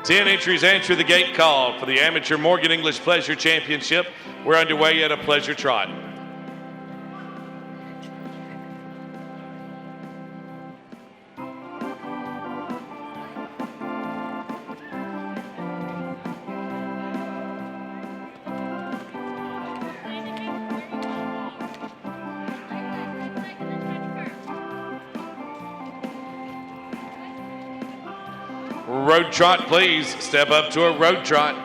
10 entries enter the gate call for the Amateur Morgan English Pleasure Championship. We're underway at a pleasure trot. Road trot, please. Step up to a road trot.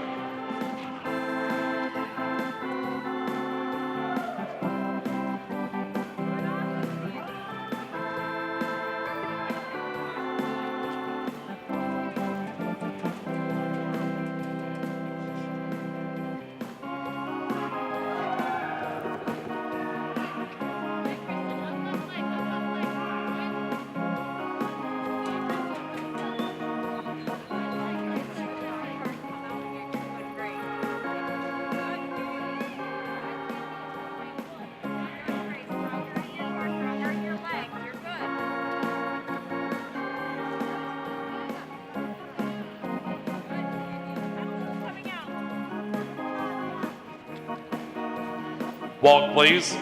Walk, please.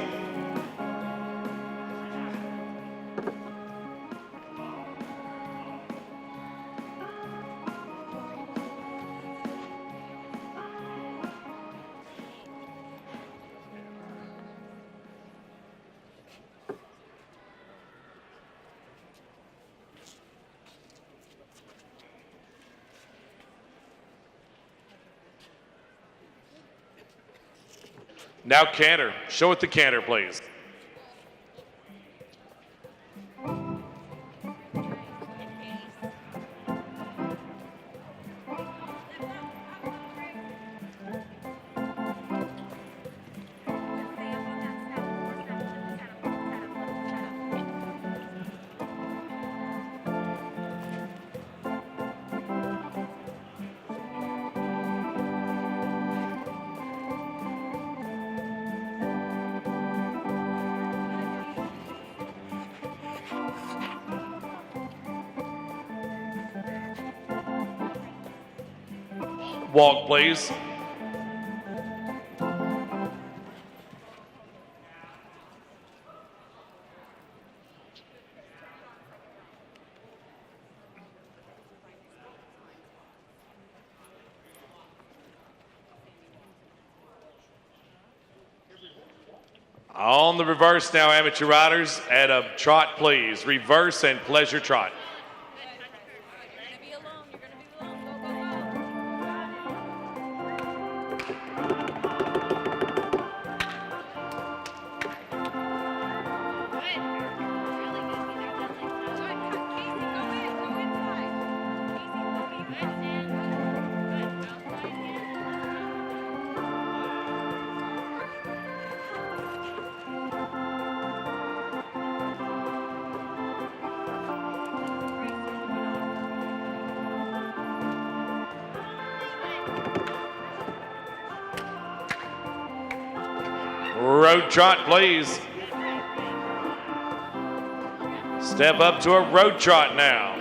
Now canter. Show it the canter, please. Walk, please. On the reverse now, amateur riders, at a trot, please. Reverse and pleasure trot. Road trot, please. Step up to a road trot now.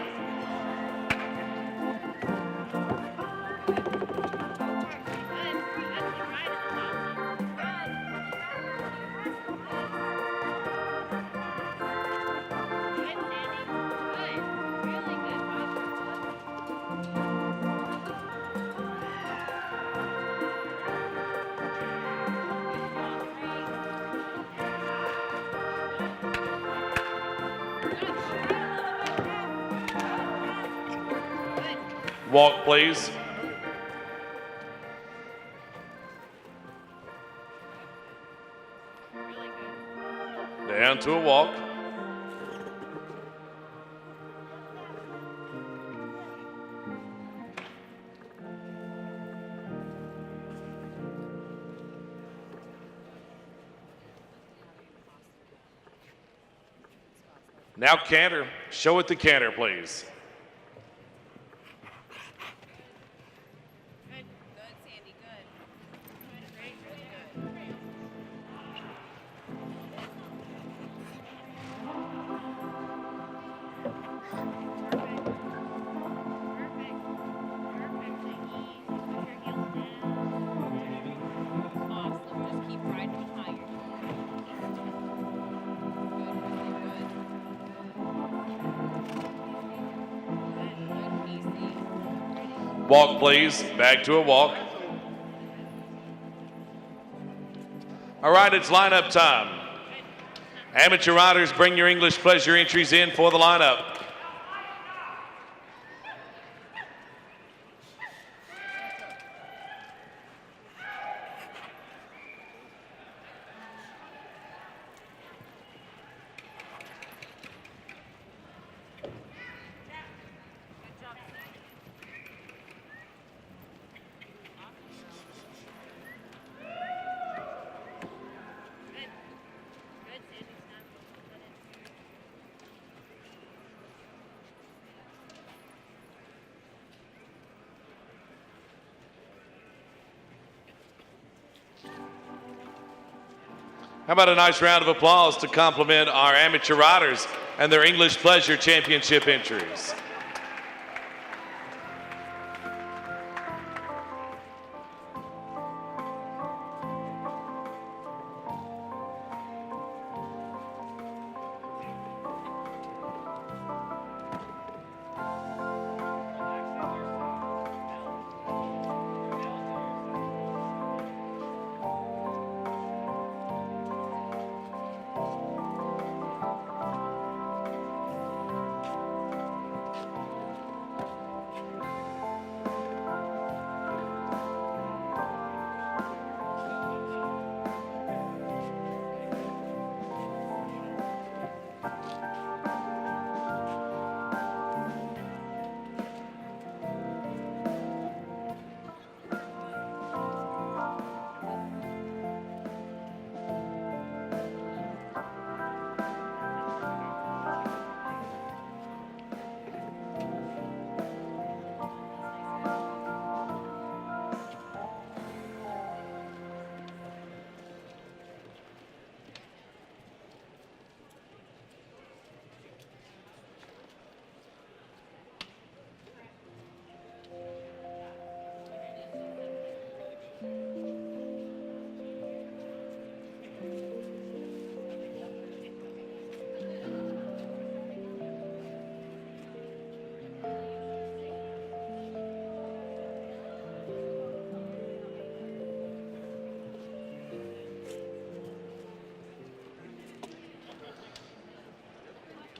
Walk, please. Down to a walk. Now canter. Show it the canter, please. Walk, please. Back to a walk. All right, it's lineup time. Amateur riders, bring your English pleasure entries in for the lineup. How about a nice round of applause to compliment our amateur riders and their English Pleasure Championship entries.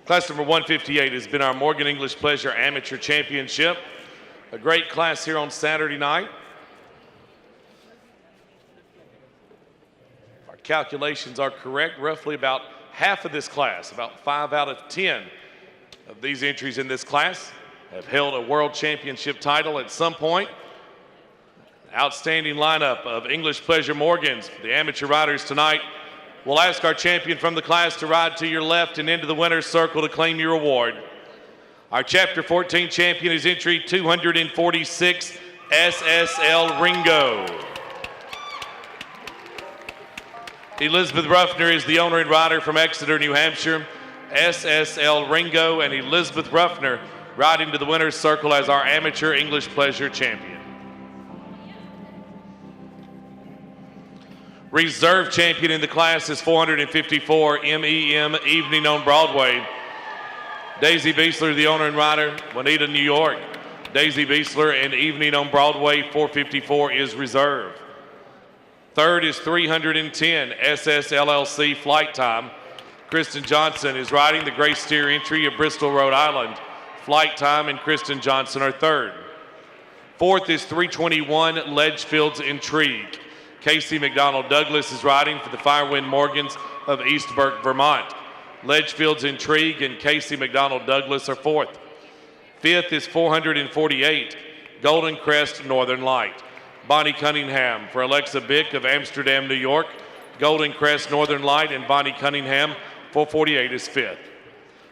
Class number 158 has been our Morgan English Pleasure Amateur Championship. A great class here on Saturday night. Our calculations are correct. Roughly about half of this class, about 5 out of 10 of these entries in this class have held a world championship title at some point. Outstanding lineup of English Pleasure Morgans for the amateur riders tonight. We'll ask our champion from the class to ride to your left and into the winner's circle to claim your award. Our Chapter 14 champion is entry 246, SSL Ringo. Elizabeth Ruffner is the owner and rider from Exeter, New Hampshire. SSL Ringo and Elizabeth Ruffner ride into the winner's circle as our amateur English Pleasure champion. Reserve champion in the class is 454 MEM Evening on Broadway. Daisy Beasler, the owner and rider, Juanita, New York. Daisy Beasler and Evening on Broadway 454 is reserve. Third is 310 SSLLC Flight Time. Kristen Johnson is riding the Gray Steer entry of Bristol, Rhode Island. Flight Time and Kristen Johnson are third. Fourth is 321 Ledgefield's Intrigue. Casey McDonald Douglas is riding for the Firewind Morgans of East Burke, Vermont. Ledgefield's Intrigue and Casey McDonald Douglas are fourth. Fifth is 448 Golden Crest Northern Light. Bonnie Cunningham for Alexa Bick of Amsterdam, New York. Golden Crest Northern Light and Bonnie Cunningham, 448 is fifth.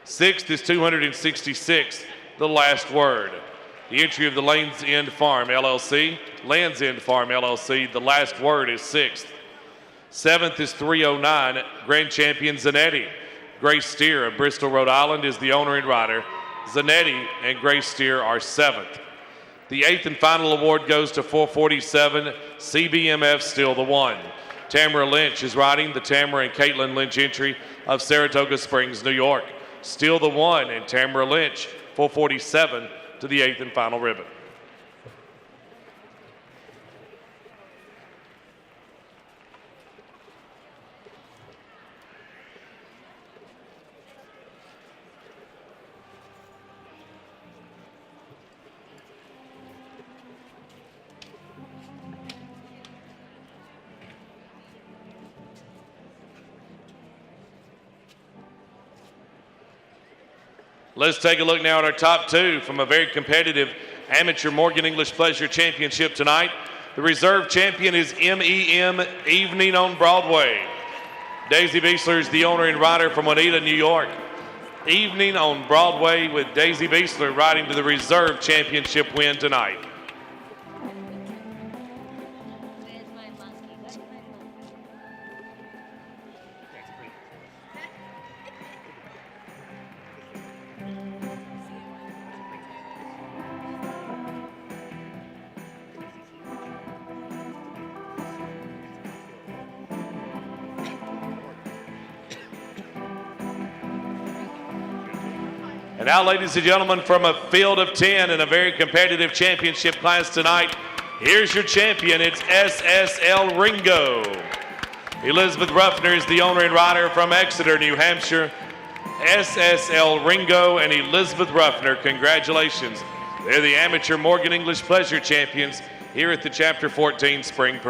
Sixth is 266 The Last Word. The entry of the Land's End Farm LLC. The Last Word is sixth. Seventh is 309 Grand Champion Zanetti. Grace Steer of Bristol, Rhode Island is the owner and rider. Zanetti and Grace Steer are seventh. The eighth and final award goes to 447 CBMF Still the One. Tamara Lynch is riding the Tamara and Caitlin Lynch entry of Saratoga Springs, New York. Still the One and Tamara Lynch, 447 to the eighth and final ribbon. Let's take a look now at our top two from a very competitive Amateur Morgan English Pleasure Championship tonight. The reserve champion is MEM Evening on Broadway. Daisy Beasler is the owner and rider from Oneida, New York. Evening on Broadway with Daisy Beasler riding to the reserve championship win tonight. And now, ladies and gentlemen, from a field of 10 in a very competitive championship class tonight, here's your champion. It's SSL Ringo. Elizabeth Ruffner is the owner and rider from Exeter, New Hampshire. SSL Ringo and Elizabeth Ruffner, congratulations. They're the Amateur Morgan English Pleasure Champions here at the Chapter 14 Spring Premiere.